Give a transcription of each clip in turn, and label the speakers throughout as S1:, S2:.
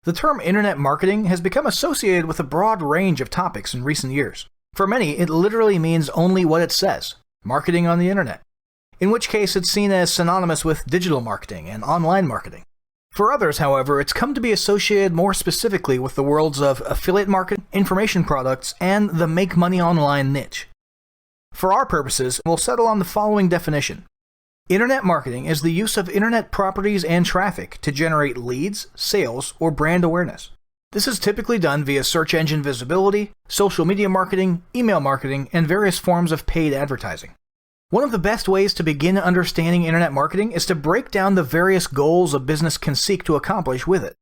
S1: The term internet marketing has become associated with a broad range of topics in recent years. For many, it literally means only what it says, marketing on the internet, in which case it's seen as synonymous with digital marketing and online marketing. For others, however, it's come to be associated more specifically with the worlds of affiliate marketing, information products, and the make money online niche. For our purposes, we'll settle on the following definition. Internet marketing is the use of internet properties and traffic to generate leads, sales, or brand awareness. This is typically done via search engine visibility, social media marketing, email marketing, and various forms of paid advertising. One of the best ways to begin understanding internet marketing is to break down the various goals a business can seek to accomplish with it.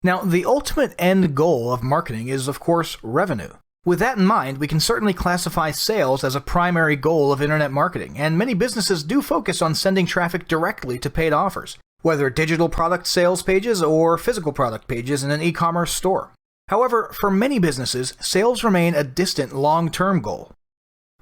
S1: Now, the ultimate end goal of marketing is, of course, revenue. With that in mind, we can certainly classify sales as a primary goal of internet marketing, and many businesses do focus on sending traffic directly to paid offers, whether digital product sales pages or physical product pages in an e-commerce store. However, for many businesses, sales remain a distant long-term goal.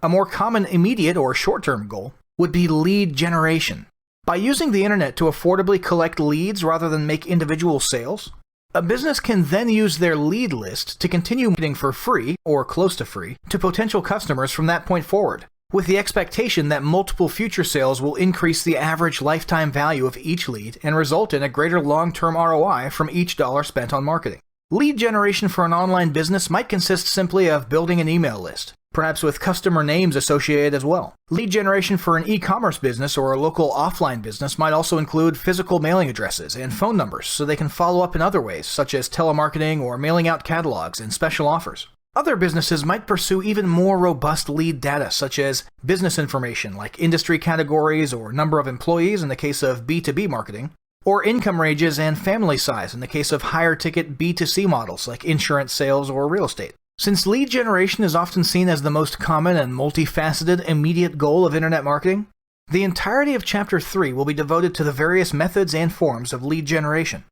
S1: A more common immediate or short-term goal would be lead generation. By using the internet to affordably collect leads rather than make individual sales, a business can then use their lead list to continue marketing for free, or close to free, to potential customers from that point forward, with the expectation that multiple future sales will increase the average lifetime value of each lead and result in a greater long-term ROI from each dollar spent on marketing. Lead generation for an online business might consist simply of building an email list, perhaps with customer names associated as well. Lead generation for an e-commerce business or a local offline business might also include physical mailing addresses and phone numbers so they can follow up in other ways, such as telemarketing or mailing out catalogs and special offers. Other businesses might pursue even more robust lead data, such as business information like industry categories or number of employees in the case of B2B marketing, or income ranges and family size in the case of higher-ticket B2C models like insurance sales or real estate. Since lead generation is often seen as the most common and multifaceted immediate goal of internet marketing, the entirety of Chapter 3 will be devoted to the various methods and forms of lead generation.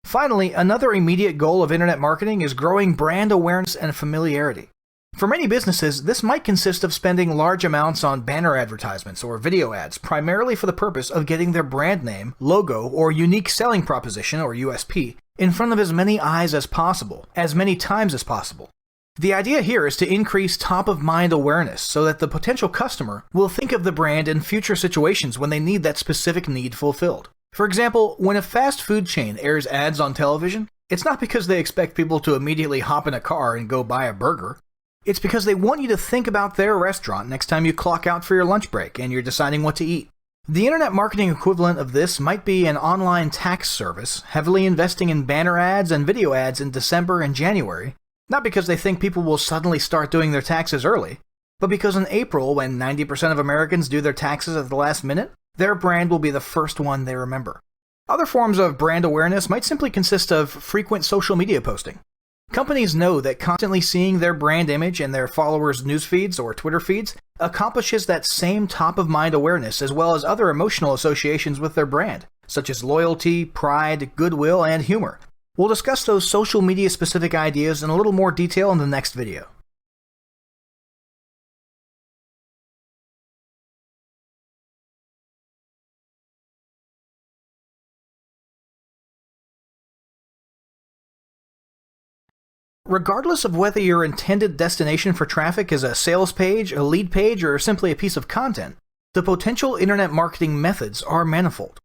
S1: Finally, another immediate goal of internet marketing is growing brand awareness and familiarity. For many businesses, this might consist of spending large amounts on banner advertisements or video ads, primarily for the purpose of getting their brand name, logo, or unique selling proposition, or USP, in front of as many eyes as possible, as many times as possible. The idea here is to increase top-of-mind awareness so that the potential customer will think of the brand in future situations when they need that specific need fulfilled. For example, when a fast food chain airs ads on television, it's not because they expect people to immediately hop in a car and go buy a burger. It's because they want you to think about their restaurant next time you clock out for your lunch break and you're deciding what to eat. The internet marketing equivalent of this might be an online tax service heavily investing in banner ads and video ads in December and January, not because they think people will suddenly start doing their taxes early, but because in April, when 90% of Americans do their taxes at the last minute, their brand will be the first one they remember. Other forms of brand awareness might simply consist of frequent social media posting. Companies know that constantly seeing their brand image in their followers' news feeds or Twitter feeds accomplishes that same top-of-mind awareness as well as other emotional associations with their brand, such as loyalty, pride, goodwill, and humor. We'll discuss those social media-specific ideas in a little more detail in the next video. Regardless of whether your intended destination for traffic is a sales page, a lead page, or simply a piece of content, the potential internet marketing methods are manifold.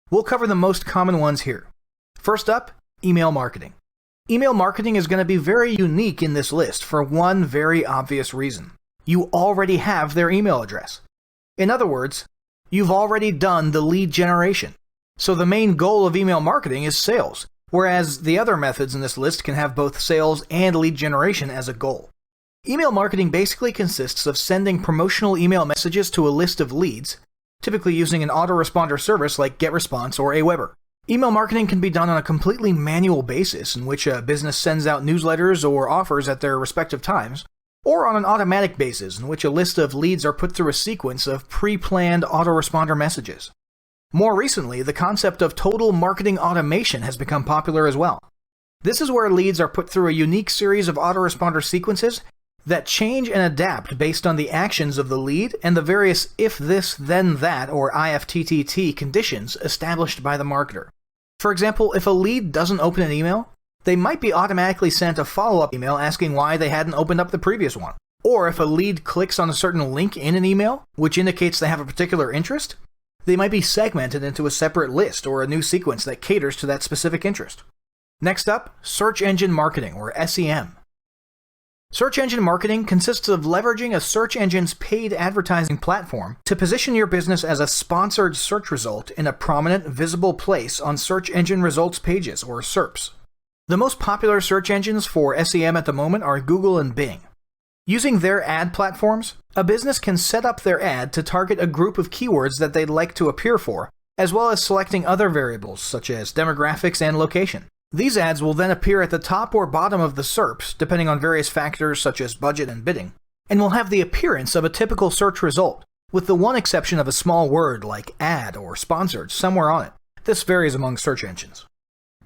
S1: We'll cover the most common ones here. First up, email marketing. Email marketing is going to be very unique in this list for one very obvious reason. You already have their email address. In other words, you've already done the lead generation. So the main goal of email marketing is sales, whereas the other methods in this list can have both sales and lead generation as a goal. Email marketing basically consists of sending promotional email messages to a list of leads, typically using an autoresponder service like GetResponse or Aweber. Email marketing can be done on a completely manual basis in which a business sends out newsletters or offers at their respective times, or on an automatic basis in which a list of leads are put through a sequence of pre-planned autoresponder messages. More recently, the concept of total marketing automation has become popular as well. This is where leads are put through a unique series of autoresponder sequences that change and adapt based on the actions of the lead and the various if this then that or IFTTT conditions established by the marketer. For example, if a lead doesn't open an email, they might be automatically sent a follow-up email asking why they hadn't opened up the previous one. Or if a lead clicks on a certain link in an email, which indicates they have a particular interest, they might be segmented into a separate list or a new sequence that caters to that specific interest. Next up, search engine marketing, or SEM. Search engine marketing consists of leveraging a search engine's paid advertising platform to position your business as a sponsored search result in a prominent, visible place on search engine results pages, or SERPs. The most popular search engines for SEM at the moment are Google and Bing. Using their ad platforms, a business can set up their ad to target a group of keywords that they'd like to appear for, as well as selecting other variables such as demographics and location. These ads will then appear at the top or bottom of the SERPs, depending on various factors such as budget and bidding, and will have the appearance of a typical search result, with the one exception of a small word like ad or sponsored somewhere on it. This varies among search engines.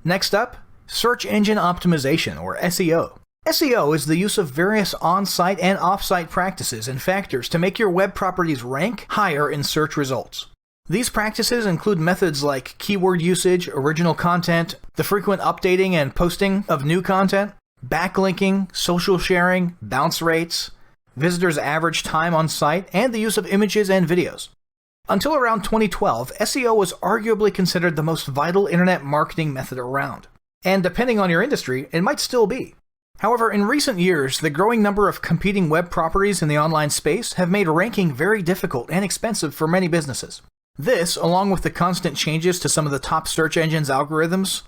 S1: Next up, search engine optimization, or SEO. SEO is the use of various on-site and off-site practices and factors to make your web properties rank higher in search results. These practices include methods like keyword usage, original content, the frequent updating and posting of new content, backlinking, social sharing, bounce rates, visitors' average time on site, and the use of images and videos. Until around 2012, SEO was arguably considered the most vital internet marketing method around. And depending on your industry, it might still be. However, in recent years, the growing number of competing web properties in the online space have made ranking very difficult and expensive for many businesses. This, along with the constant changes to some of the top search engines' algorithms,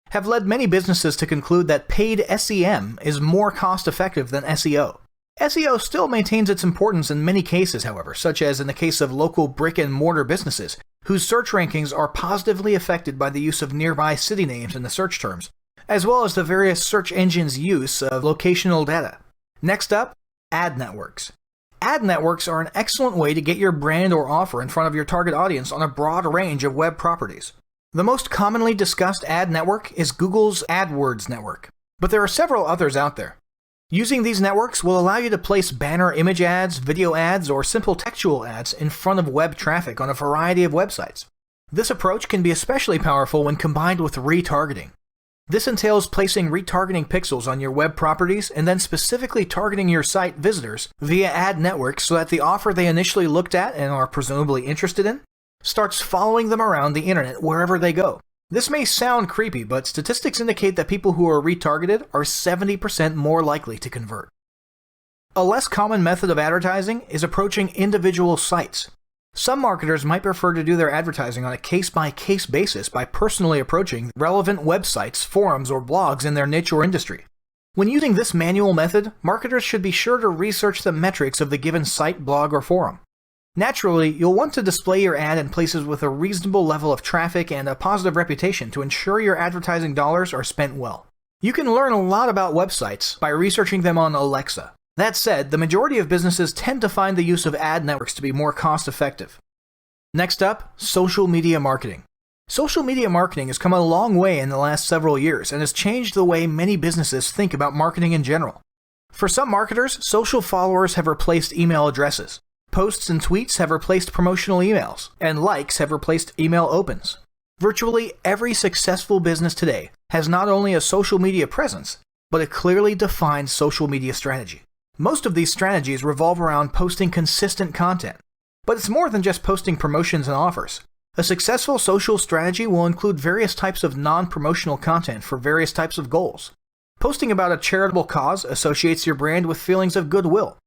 S1: have led many businesses to conclude that paid SEM is more cost-effective than SEO. SEO still maintains its importance in many cases, however, such as in the case of local brick-and-mortar businesses, whose search rankings are positively affected by the use of nearby city names in the search terms, as well as the various search engines' use of locational data. Next up, ad networks. Ad networks are an excellent way to get your brand or offer in front of your target audience on a broad range of web properties. The most commonly discussed ad network is Google's AdWords network, but there are several others out there. Using these networks will allow you to place banner image ads, video ads, or simple textual ads in front of web traffic on a variety of websites. This approach can be especially powerful when combined with retargeting. This entails placing retargeting pixels on your web properties and then specifically targeting your site visitors via ad networks so that the offer they initially looked at and are presumably interested in starts following them around the internet wherever they go. This may sound creepy, but statistics indicate that people who are retargeted are 70% more likely to convert. A less common method of advertising is approaching individual sites. Some marketers might prefer to do their advertising on a case-by-case basis by personally approaching relevant websites, forums, or blogs in their niche or industry. When using this manual method, marketers should be sure to research the metrics of the given site, blog, or forum. Naturally, you'll want to display your ad in places with a reasonable level of traffic and a positive reputation to ensure your advertising dollars are spent well. You can learn a lot about websites by researching them on Alexa. That said, the majority of businesses tend to find the use of ad networks to be more cost-effective. Next up, social media marketing. Social media marketing has come a long way in the last several years and has changed the way many businesses think about marketing in general. For some marketers, social followers have replaced email addresses. Posts and tweets have replaced promotional emails, and likes have replaced email opens. Virtually every successful business today has not only a social media presence, but a clearly defined social media strategy. Most of these strategies revolve around posting consistent content, but it's more than just posting promotions and offers. A successful social strategy will include various types of non-promotional content for various types of goals. Posting about a charitable cause associates your brand with feelings of goodwill.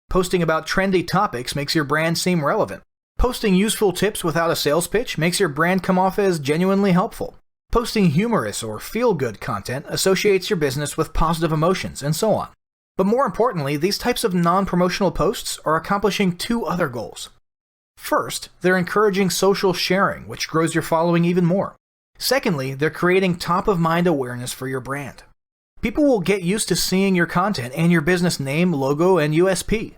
S1: Posting about trendy topics makes your brand seem relevant. Posting useful tips without a sales pitch makes your brand come off as genuinely helpful. Posting humorous or feel-good content associates your business with positive emotions, and so on. But more importantly, these types of non-promotional posts are accomplishing two other goals. First, they're encouraging social sharing, which grows your following even more. Secondly, they're creating top-of-mind awareness for your brand. People will get used to seeing your content and your business name, logo, and USP.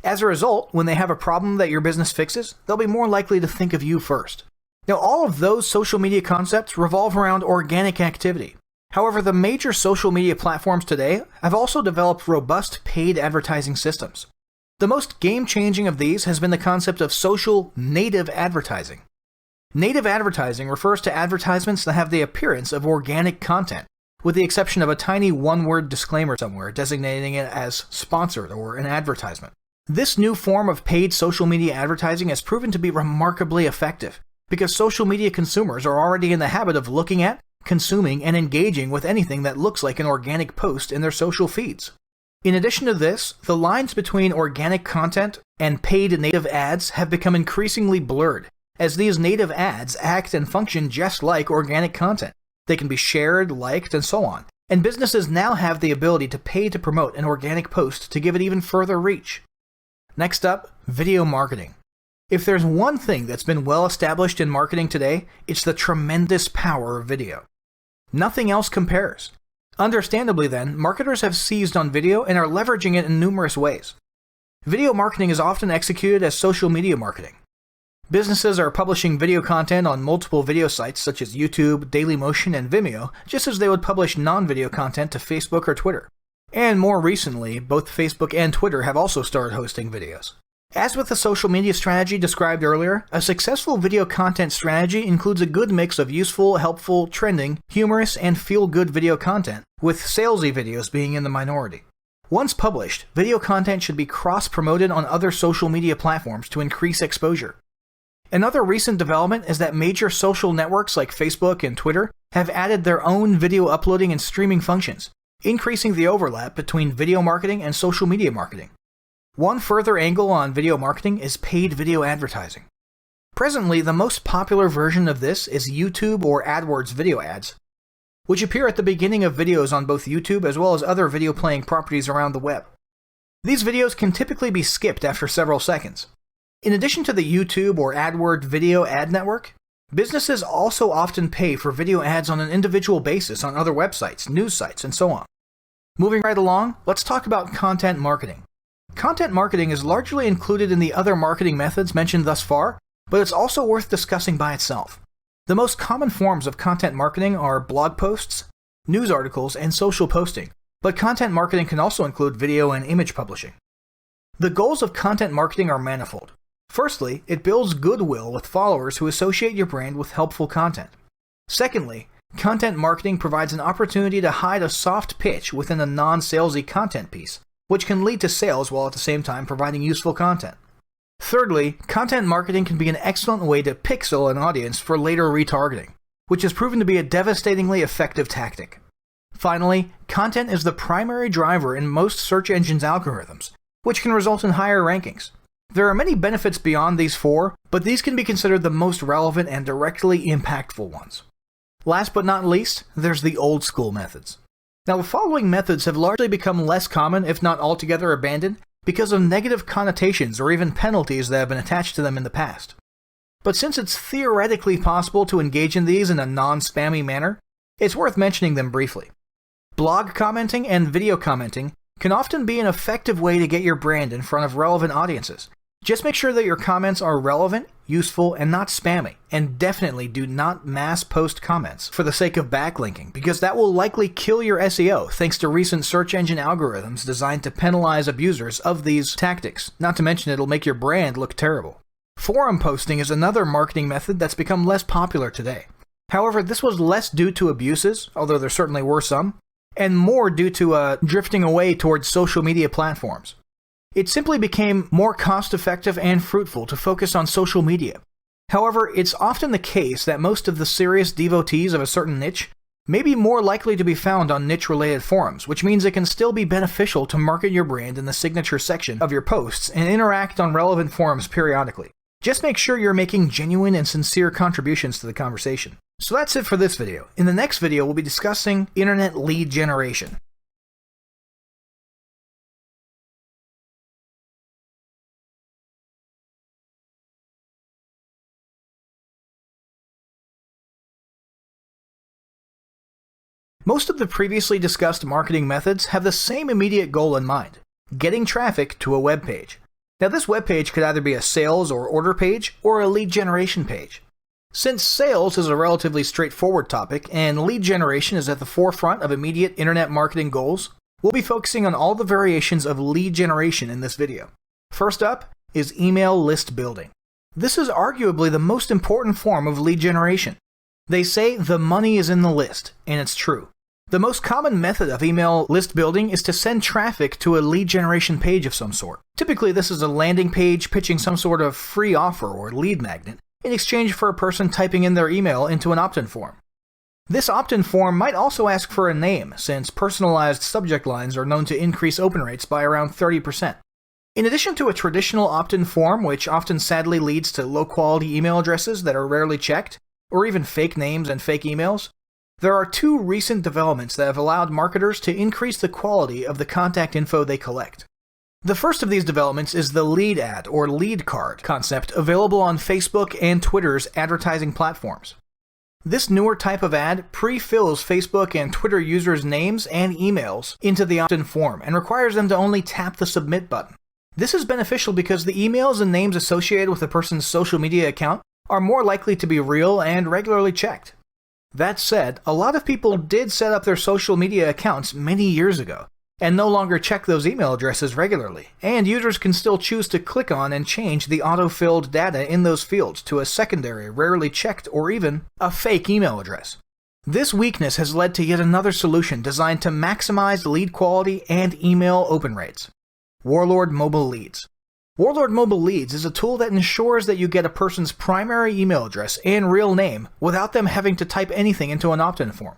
S1: As a result, when they have a problem that your business fixes, they'll be more likely to think of you first. Now, all of those social media concepts revolve around organic activity. However, the major social media platforms today have also developed robust paid advertising systems. The most game-changing of these has been the concept of social native advertising. Native advertising refers to advertisements that have the appearance of organic content, with the exception of a tiny one-word disclaimer somewhere designating it as sponsored or an advertisement. This new form of paid social media advertising has proven to be remarkably effective, because social media consumers are already in the habit of looking at, consuming, and engaging with anything that looks like an organic post in their social feeds. In addition to this, the lines between organic content and paid native ads have become increasingly blurred, as these native ads act and function just like organic content. They can be shared, liked, and so on, and businesses now have the ability to pay to promote an organic post to give it even further reach. Next up, video marketing. If there's one thing that's been well established in marketing today, it's the tremendous power of video. Nothing else compares. Understandably then, marketers have seized on video and are leveraging it in numerous ways. Video marketing is often executed as social media marketing. Businesses are publishing video content on multiple video sites such as YouTube, Dailymotion, and Vimeo, just as they would publish non-video content to Facebook or Twitter. And more recently, both Facebook and Twitter have also started hosting videos. As with the social media strategy described earlier, a successful video content strategy includes a good mix of useful, helpful, trending, humorous, and feel-good video content, with salesy videos being in the minority. Once published, video content should be cross-promoted on other social media platforms to increase exposure. Another recent development is that major social networks like Facebook and Twitter have added their own video uploading and streaming functions, increasing the overlap between video marketing and social media marketing. One further angle on video marketing is paid video advertising. Presently, the most popular version of this is YouTube or AdWords video ads, which appear at the beginning of videos on both YouTube as well as other video playing properties around the web. These videos can typically be skipped after several seconds. In addition to the YouTube or AdWords video ad network, businesses also often pay for video ads on an individual basis on other websites, news sites, and so on. Moving right along, let's talk about content marketing. Content marketing is largely included in the other marketing methods mentioned thus far, but it's also worth discussing by itself. The most common forms of content marketing are blog posts, news articles, and social posting, but content marketing can also include video and image publishing. The goals of content marketing are manifold. Firstly, it builds goodwill with followers who associate your brand with helpful content. Secondly, content marketing provides an opportunity to hide a soft pitch within a non-salesy content piece, which can lead to sales while at the same time providing useful content. Thirdly, content marketing can be an excellent way to pixel an audience for later retargeting, which has proven to be a devastatingly effective tactic. Finally, content is the primary driver in most search engines' algorithms, which can result in higher rankings. There are many benefits beyond these four, but these can be considered the most relevant and directly impactful ones. Last but not least, there's the old school methods. Now, the following methods have largely become less common, if not altogether abandoned, because of negative connotations or even penalties that have been attached to them in the past. But since it's theoretically possible to engage in these in a non-spammy manner, it's worth mentioning them briefly. Blog commenting and video commenting can often be an effective way to get your brand in front of relevant audiences. Just make sure that your comments are relevant, useful, and not spammy, and definitely do not mass post comments for the sake of backlinking, because that will likely kill your SEO thanks to recent search engine algorithms designed to penalize abusers of these tactics, not to mention it'll make your brand look terrible. Forum posting is another marketing method that's become less popular today. However, this was less due to abuses, although there certainly were some, and more due to drifting away towards social media platforms. It simply became more cost-effective and fruitful to focus on social media. However, it's often the case that most of the serious devotees of a certain niche may be more likely to be found on niche-related forums, which means it can still be beneficial to market your brand in the signature section of your posts and interact on relevant forums periodically. Just make sure you're making genuine and sincere contributions to the conversation. So that's it for this video. In the next video, we'll be discussing internet lead generation. Most of the previously discussed marketing methods have the same immediate goal in mind: getting traffic to a web page. Now, this web page could either be a sales or order page or a lead generation page. Since sales is a relatively straightforward topic and lead generation is at the forefront of immediate internet marketing goals, we'll be focusing on all the variations of lead generation in this video. First up is email list building. This is arguably the most important form of lead generation. They say the money is in the list, and it's true. The most common method of email list building is to send traffic to a lead generation page of some sort. Typically, this is a landing page pitching some sort of free offer or lead magnet in exchange for a person typing in their email into an opt-in form. This opt-in form might also ask for a name, since personalized subject lines are known to increase open rates by around 30%. In addition to a traditional opt-in form, which often sadly leads to low-quality email addresses that are rarely checked, or even fake names and fake emails, there are two recent developments that have allowed marketers to increase the quality of the contact info they collect. The first of these developments is the lead ad or lead card concept available on Facebook and Twitter's advertising platforms. This newer type of ad pre-fills Facebook and Twitter users' names and emails into the opt-in form and requires them to only tap the submit button. This is beneficial because the emails and names associated with a person's social media account are more likely to be real and regularly checked. That said, a lot of people did set up their social media accounts many years ago and no longer check those email addresses regularly, and users can still choose to click on and change the auto-filled data in those fields to a secondary, rarely checked, or even a fake email address. This weakness has led to yet another solution designed to maximize lead quality and email open rates. Warlord Mobile Leads. Warlord Mobile Leads is a tool that ensures that you get a person's primary email address and real name without them having to type anything into an opt-in form.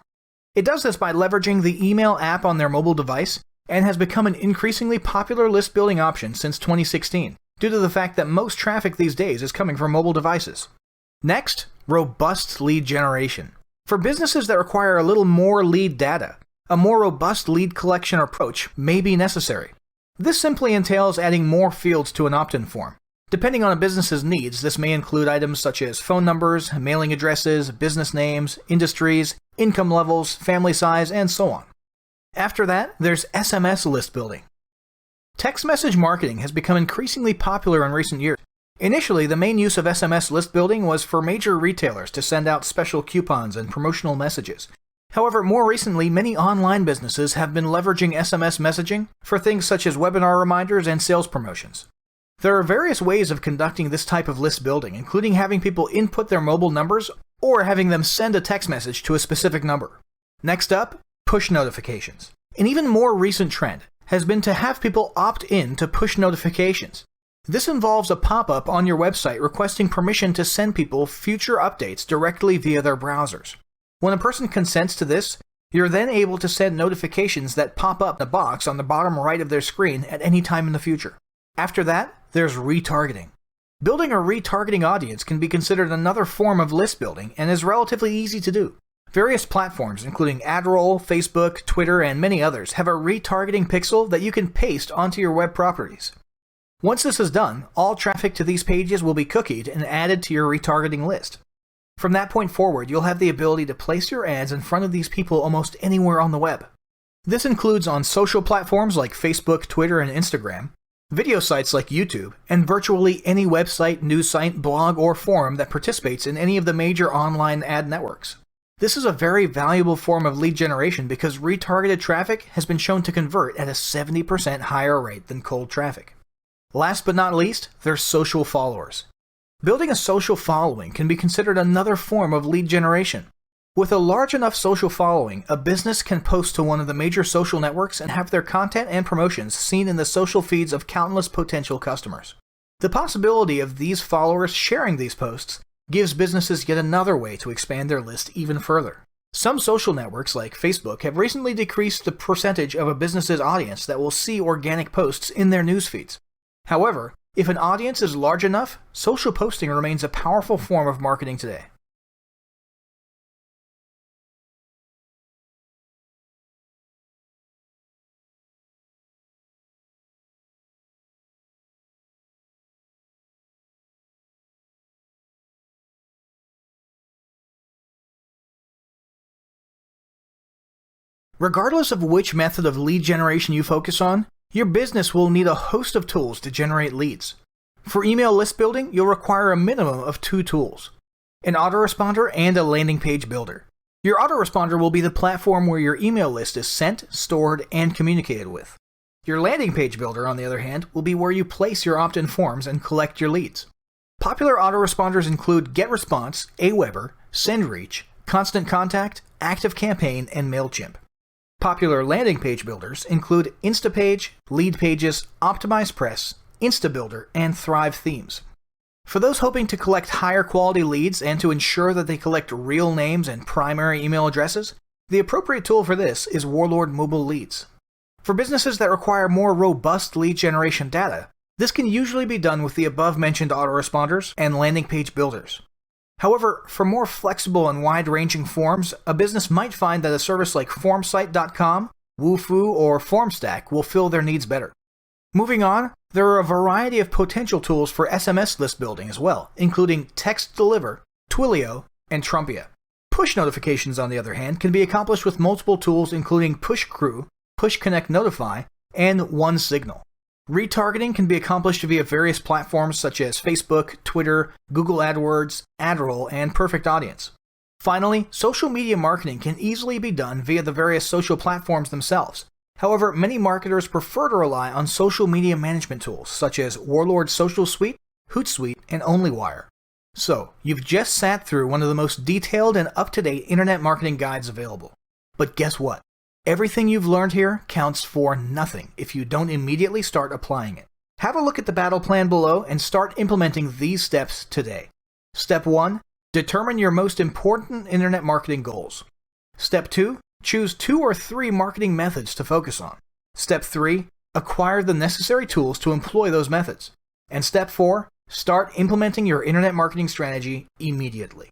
S1: It does this by leveraging the email app on their mobile device and has become an increasingly popular list building option since 2016, due to the fact that most traffic these days is coming from mobile devices. Next, robust lead generation. For businesses that require a little more lead data, a more robust lead collection approach may be necessary. This simply entails adding more fields to an opt-in form. Depending on a business's needs, this may include items such as phone numbers, mailing addresses, business names, industries, income levels, family size, and so on. After that, there's SMS list building. Text message marketing has become increasingly popular in recent years. Initially, the main use of SMS list building was for major retailers to send out special coupons and promotional messages. However, more recently, many online businesses have been leveraging SMS messaging for things such as webinar reminders and sales promotions. There are various ways of conducting this type of list building, including having people input their mobile numbers or having them send a text message to a specific number. Next up, push notifications. An even more recent trend has been to have people opt in to push notifications. This involves a pop-up on your website requesting permission to send people future updates directly via their browsers. When a person consents to this, you're then able to send notifications that pop up in a box on the bottom right of their screen at any time in the future. After that, there's retargeting. Building a retargeting audience can be considered another form of list building and is relatively easy to do. Various platforms, including AdRoll, Facebook, Twitter, and many others, have a retargeting pixel that you can paste onto your web properties. Once this is done, all traffic to these pages will be cookied and added to your retargeting list. From that point forward, you'll have the ability to place your ads in front of these people almost anywhere on the web. This includes on social platforms like Facebook, Twitter, and Instagram, video sites like YouTube, and virtually any website, news site, blog, or forum that participates in any of the major online ad networks. This is a very valuable form of lead generation because retargeted traffic has been shown to convert at a 70% higher rate than cold traffic. Last but not least, there's social followers. Building a social following can be considered another form of lead generation. With a large enough social following, a business can post to one of the major social networks and have their content and promotions seen in the social feeds of countless potential customers. The possibility of these followers sharing these posts gives businesses yet another way to expand their list even further. Some social networks like Facebook have recently decreased the percentage of a business's audience that will see organic posts in their news feeds. However, if an audience is large enough, social posting remains a powerful form of marketing today. Regardless of which method of lead generation you focus on, your business will need a host of tools to generate leads. For email list building, you'll require a minimum of 2 tools: an autoresponder and a landing page builder. Your autoresponder will be the platform where your email list is sent, stored, and communicated with. Your landing page builder, on the other hand, will be where you place your opt-in forms and collect your leads. Popular autoresponders include GetResponse, Aweber, SendReach, Constant Contact, ActiveCampaign, and MailChimp. Popular landing page builders include Instapage, Leadpages, OptimizePress, InstaBuilder, and Thrive Themes. For those hoping to collect higher quality leads and to ensure that they collect real names and primary email addresses, the appropriate tool for this is Warlord Mobile Leads. For businesses that require more robust lead generation data, this can usually be done with the above-mentioned autoresponders and landing page builders. However, for more flexible and wide-ranging forms, a business might find that a service like Formsite.com, Wufoo, or Formstack will fill their needs better. Moving on, there are a variety of potential tools for SMS list building as well, including TextDeliver, Twilio, and Trumpia. Push notifications, on the other hand, can be accomplished with multiple tools including PushCrew, PushConnect Notify, and OneSignal. Retargeting can be accomplished via various platforms such as Facebook, Twitter, Google AdWords, AdRoll, and Perfect Audience. Finally, social media marketing can easily be done via the various social platforms themselves. However, many marketers prefer to rely on social media management tools such as Warlord Social Suite, Hootsuite, and OnlyWire. So, you've just sat through one of the most detailed and up-to-date internet marketing guides available. But guess what? Everything you've learned here counts for nothing if you don't immediately start applying it. Have a look at the battle plan below and start implementing these steps today. Step 1. Determine your most important internet marketing goals. Step 2. Choose 2 or 3 marketing methods to focus on. Step 3. Acquire the necessary tools to employ those methods. And Step 4. Start implementing your internet marketing strategy immediately.